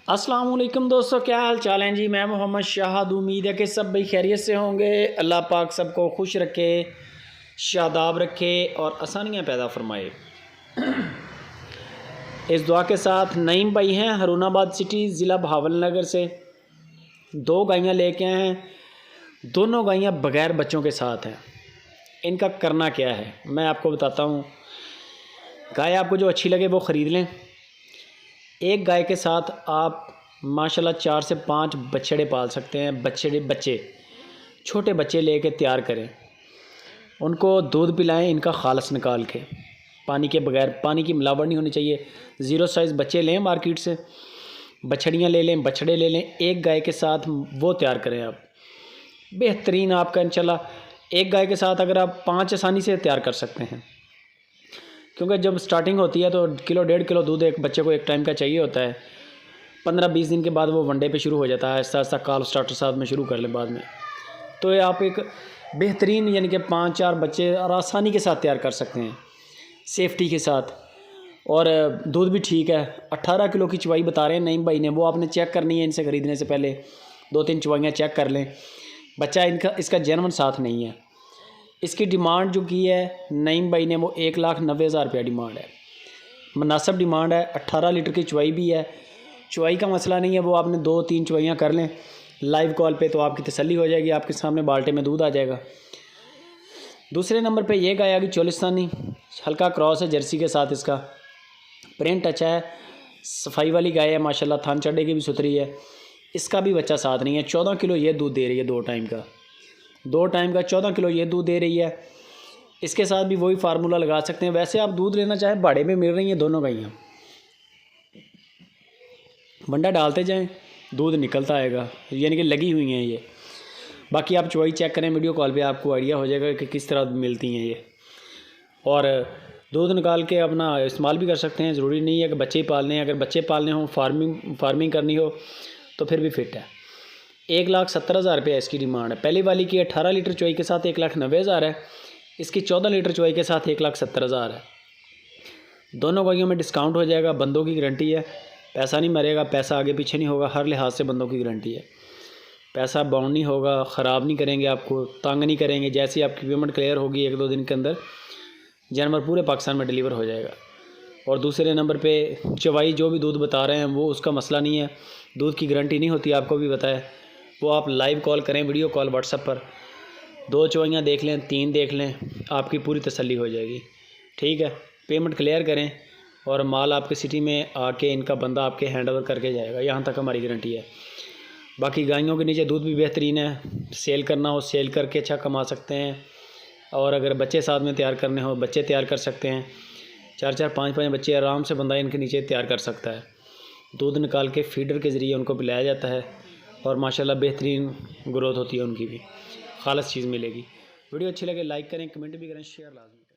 अस्सलाम वालेकुम दोस्तों, क्या हाल चाल हैं जी। मैं मोहम्मद शाहद। उम्मीद है कि सब भाई खैरियत से होंगे। अल्लाह पाक सबको खुश रखे, शादाब रखे और आसानियाँ पैदा फरमाए। इस दुआ के साथ नईम भाई हैं हरूनाबाद सिटी ज़िला भावलनगर से। दो गायें लेके आए हैं। दोनों गायें बग़ैर बच्चों के साथ हैं। इनका करना क्या है मैं आपको बताता हूँ। गाय आपको जो अच्छी लगे वो ख़रीद लें। एक गाय के साथ आप माशाल्लाह 4 से 5 बछड़े पाल सकते हैं। बच्चे छोटे बच्चे लेके तैयार करें, उनको दूध पिलाएं इनका खालस निकाल के, पानी के बगैर, पानी की मिलावट नहीं होनी चाहिए। ज़ीरो साइज़ बच्चे लें मार्केट से, बछड़ियाँ ले लें, बछड़े ले लें। एक गाय के साथ वो तैयार करें आप, बेहतरीन आपका इंशाल्लाह। एक गाय के साथ अगर आप 5 आसानी से तैयार कर सकते हैं, क्योंकि जब स्टार्टिंग होती है तो किलो 1.5 किलो दूध एक बच्चे को एक टाइम का चाहिए होता है। 15-20 दिन के बाद वो वनडे पे शुरू हो जाता है। आहिस्ता आहिस्ता काल स्टार्टर साथ में शुरू कर लें बाद में। तो ये आप एक बेहतरीन यानी कि 5-4 बच्चे और आसानी के साथ तैयार कर सकते हैं, सेफ्टी के साथ। और दूध भी ठीक है। 18 किलो की चवाई बता रहे हैं नईम भाई ने, वो आपने चेक करनी है इनसे ख़रीदने से पहले। 2-3 चवाइयाँ चेक कर लें। बच्चा इसका जेन्युइन साथ नहीं है। इसकी डिमांड जो की है नईम भाई ने वो 1,90,000 रुपया डिमांड है। मुनासिब डिमांड है। 18 लीटर की चवाई भी है। चवाई का मसला नहीं है, वो आपने 2-3 चवाइयाँ कर लें लाइव कॉल पे तो आपकी तसल्ली हो जाएगी। आपके सामने बाल्टे में दूध आ जाएगा। दूसरे नंबर पे ये गाय आ गई चोलिस्तानी, हल्का क्रॉस है जर्सी के साथ। इसका प्रिंट अच्छा है, सफाई वाली गाय है माशाल्लाह। थान चढ़े की भी सुथरी है। इसका भी बच्चा साथ नहीं है। 14 किलो ये दूध दे रही है। 2 टाइम का 14 किलो ये दूध दे रही है। इसके साथ भी वही फार्मूला लगा सकते हैं। वैसे आप दूध लेना चाहें बाड़े में मिल रही हैं दोनों गायें, बंडा डालते जाएं दूध निकलता आएगा, यानी कि लगी हुई हैं ये। बाकी आप चवाई चेक करें वीडियो कॉल पे, आपको आइडिया हो जाएगा कि किस तरह मिलती हैं ये। और दूध निकाल के अपना इस्तेमाल भी कर सकते हैं। ज़रूरी नहीं है कि बच्चे ही पालने हैं। अगर बच्चे पालने हों, फार्मिंग करनी हो तो फिर भी फिट है। 1,70,000 रुपये इसकी डिमांड है। पहली वाली की 18 लीटर चवाई के साथ 1,90,000 है। इसकी 14 लीटर चवाई के साथ 1,70,000 है। दोनों गायों में डिस्काउंट हो जाएगा। बंदों की गारंटी है, पैसा नहीं मरेगा, पैसा आगे पीछे नहीं होगा। हर लिहाज से बंदों की गारंटी है। पैसा बाउंड नहीं होगा, ख़राब नहीं करेंगे, आपको तंग नहीं करेंगे। जैसे ही आपकी पेमेंट क्लियर होगी 1-2 दिन के अंदर जानवर पूरे पाकिस्तान में डिलीवर हो जाएगा। और दूसरे नंबर पे चवाई जो भी दूध बता रहे हैं वो उसका मसला नहीं है। दूध की गारंटी नहीं होती, आपको भी पता है। वो आप लाइव कॉल करें, वीडियो कॉल व्हाट्सएप पर, 2 चवाइयाँ देख लें, 3 देख लें, आपकी पूरी तसल्ली हो जाएगी। ठीक है, पेमेंट क्लियर करें और माल आपके सिटी में आके इनका बंदा आपके हैंड ओवर करके जाएगा। यहाँ तक हमारी गारंटी है। बाकी गायों के नीचे दूध भी बेहतरीन है। सेल करना हो सेल करके अच्छा कमा सकते हैं। और अगर बच्चे साथ में तैयार करने हो बच्चे तैयार कर सकते हैं। 4-4 5-5 बच्चे आराम से बंदा इनके नीचे तैयार कर सकता है। दूध निकाल के फीडर के ज़रिए उनको पिलाया जाता है और माशाल्लाह बेहतरीन ग्रोथ होती है उनकी भी। खालस चीज़ मिलेगी। वीडियो अच्छी लगे लाइक करें, कमेंट भी करें, शेयर लाजमी।